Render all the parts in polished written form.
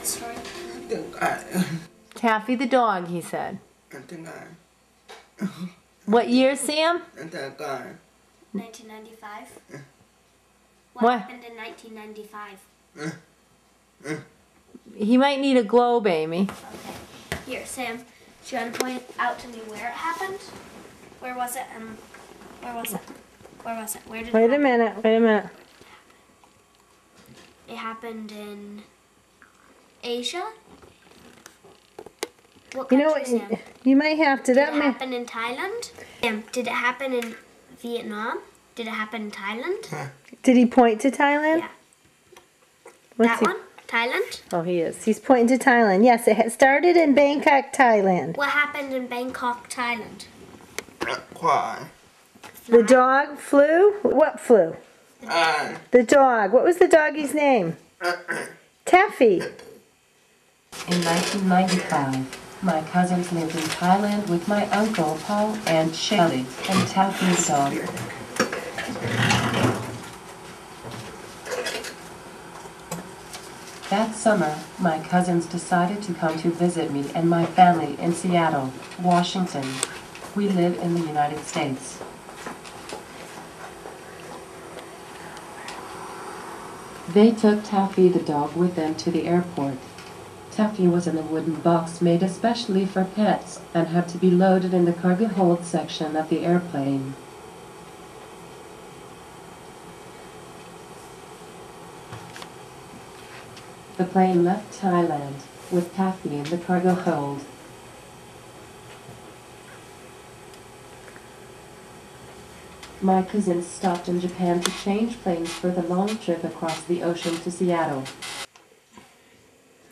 story? Taffy the dog, he said. What year, Sam? 1995. What? Happened in 1995? He might need a globe, Amy. Okay. Here, Sam, do you want to point out to me where it happened? Where was it? Where was it? Where was it? Where did it happen? Wait a minute. It happened in Asia? What You know country, what? Sam? You might have to. Did it happen in Thailand? Sam, did it happen in Vietnam? Did it happen in Thailand? Did he point to Thailand? Yeah. What's That one? Thailand? Oh, he is. He's pointing to Thailand. Yes, it started in Bangkok, Thailand. What happened in Bangkok, Thailand? The dog flew? What flew? The dog. What was the doggy's name? Taffy. In 1995, my cousins lived in Thailand with my uncle Paul and Shelly and Taffy's dog. That summer, my cousins decided to come to visit me and my family in Seattle, Washington. We live in the United States. They took Taffy the dog with them to the airport. Taffy was in a wooden box made especially for pets and had to be loaded in the cargo hold section of the airplane. The plane left Thailand with Taffy in the cargo hold. My cousins stopped in Japan to change planes for the long trip across the ocean to Seattle.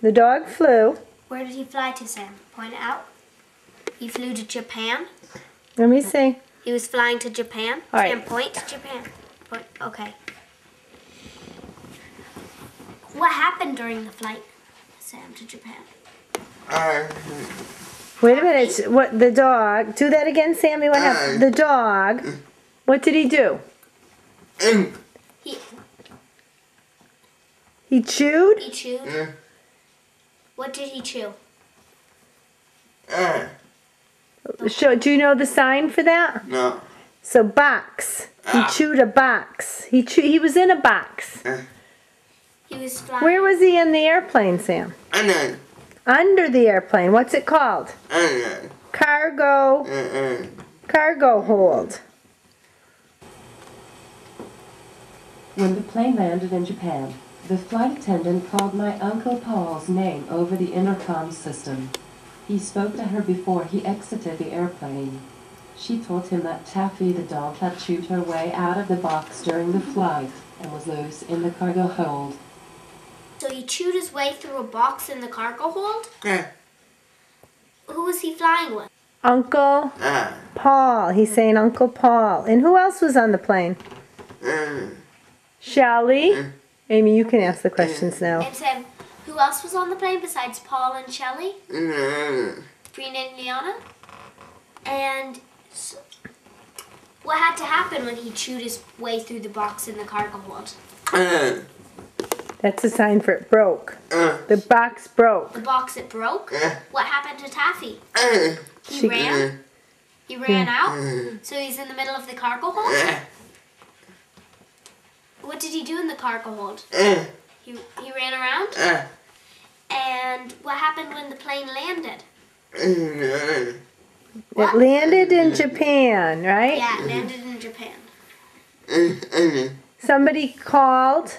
The dog flew. Where did he fly to, Sam? Point it out. He flew to Japan. Let me see. He was flying to Japan. All right. Sam, point to Japan. Point. Okay. What happened during the flight, Sam, to Japan? Wait a minute. What, the dog? Do that again, Sammy. What happened? The dog. What did he do? He chewed? He chewed? What did he chew? Do you know the sign for that? No. So box. He chewed a box. He was in a box. He was flying. Where was he in the airplane, Sam? Under the airplane. What's it called? Cargo hold. When the plane landed in Japan, the flight attendant called my Uncle Paul's name over the intercom system. He spoke to her before he exited the airplane. She told him that Taffy the dog had chewed her way out of the box during the flight and was loose in the cargo hold. So he chewed his way through a box in the cargo hold? Yeah. Who was he flying with? Uncle Paul. He's saying Uncle Paul. And who else was on the plane? Shelly. Amy, you can ask the questions now. And Sam, who else was on the plane besides Paul and Shelly? Brina and Liana? And so, what had to happen when he chewed his way through the box in the cargo hold? That's a sign for it broke. The box broke. The box, it broke? What happened to Taffy? He She- ran? He ran out? So he's in the middle of the cargo hold? What did he do in the cargo hold? He ran around? And what happened when the plane landed? It landed in Japan, right? Yeah, it landed in Japan. Somebody called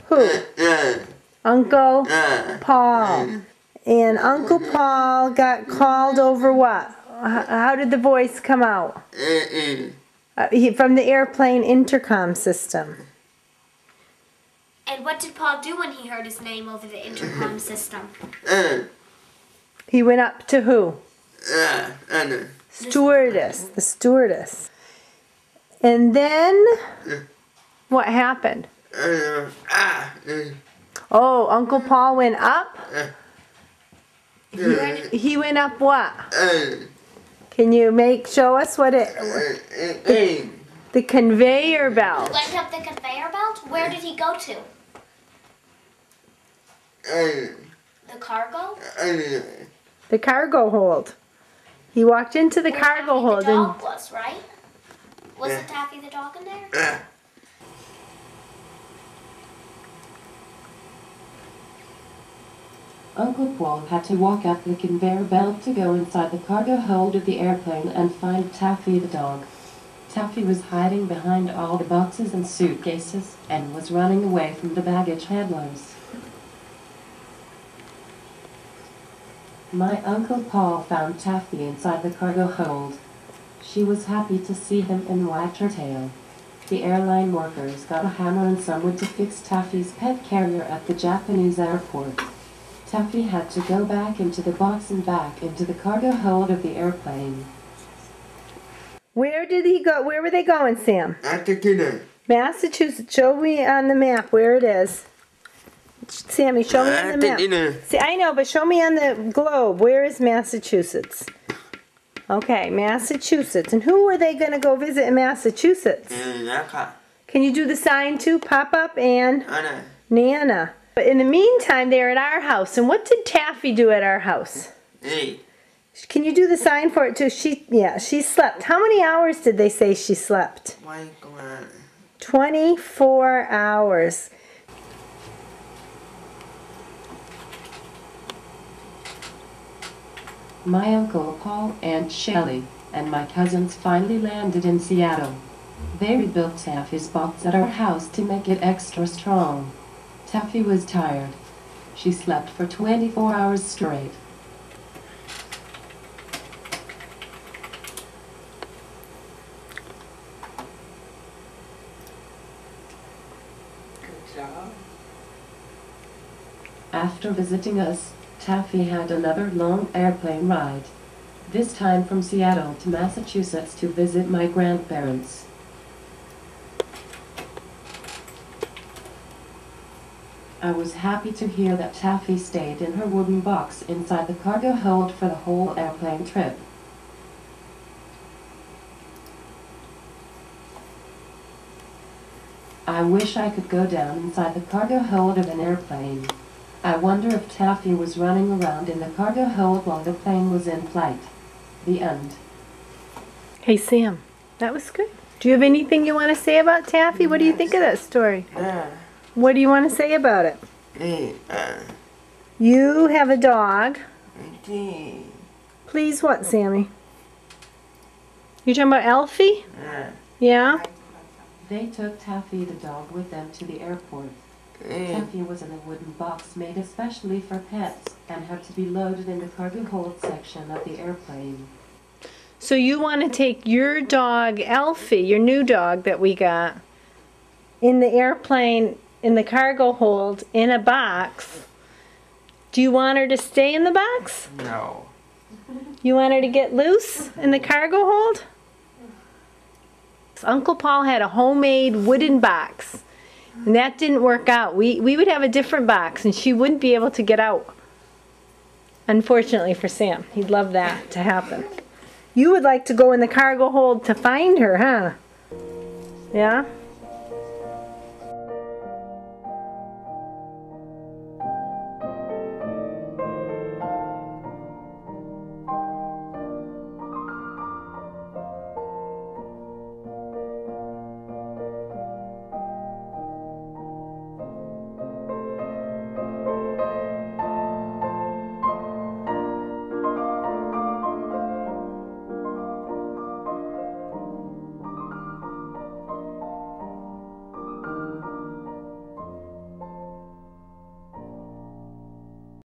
who? Uncle Paul. And Uncle Paul got called over what? How did the voice come out? From the airplane intercom system. And what did Paul do when he heard his name over the intercom system? He went up to who? Stewardess. The stewardess. And then what happened? Oh, Uncle Paul went up? He went up what? Can you show us what it... The conveyor belt. Went up the conveyor belt? Where did he go to? The cargo? The cargo hold. He walked into the cargo hold The and dog was, right? Wasn't Taffy the dog in there? Uncle Paul had to walk up the conveyor belt to go inside the cargo hold of the airplane and find Taffy the dog. Taffy was hiding behind all the boxes and suitcases and was running away from the baggage handlers. My Uncle Paul found Taffy inside the cargo hold. She was happy to see him and wagged her tail. The airline workers got a hammer and some wood to fix Taffy's pet carrier at the Japanese airport. Taffy had to go back into the box and back into the cargo hold of the airplane. where did he go? Where were they going, Sam? Massachusetts. Show me on the map where it is. Sammy, show me on the map. See, I know, but show me on the globe. Where is Massachusetts? Okay, Massachusetts. And who were they going to go visit in Massachusetts? Can you do the sign too? Pop-Up and Nana. But in the meantime, they're at our house. And what did Taffy do at our house? Can you do the sign for it too? She slept. How many hours did they say she slept? 24 hours. My Uncle Paul, Aunt Shelley, and my cousins finally landed in Seattle. They rebuilt Taffy's box at our house to make it extra strong. Taffy was tired. She slept for 24 hours straight. Good job. After visiting us, Taffy had another long airplane ride, this time from Seattle to Massachusetts to visit my grandparents. I was happy to hear that Taffy stayed in her wooden box inside the cargo hold for the whole airplane trip. I wish I could go down inside the cargo hold of an airplane. I wonder if Taffy was running around in the cargo hold while the plane was in flight. The end. Hey, Sam, that was good. Do you have anything you want to say about Taffy? What do you think of that story? What do you want to say about it? You have a dog. Please what, Sammy? You talking about Elfie? Yeah? They took Taffy the dog with them to the airport. Taffy was in a wooden box made especially for pets and had to be loaded in the cargo hold section of the airplane. So you want to take your dog, Elfie, your new dog that we got, in the airplane, in the cargo hold, in a box. Do you want her to stay in the box? No. You want her to get loose in the cargo hold? Uncle Paul had a homemade wooden box, and that didn't work out. We would have a different box, and she wouldn't be able to get out. Unfortunately for Sam. He'd love that to happen. You would like to go in the cargo hold to find her, huh? Yeah?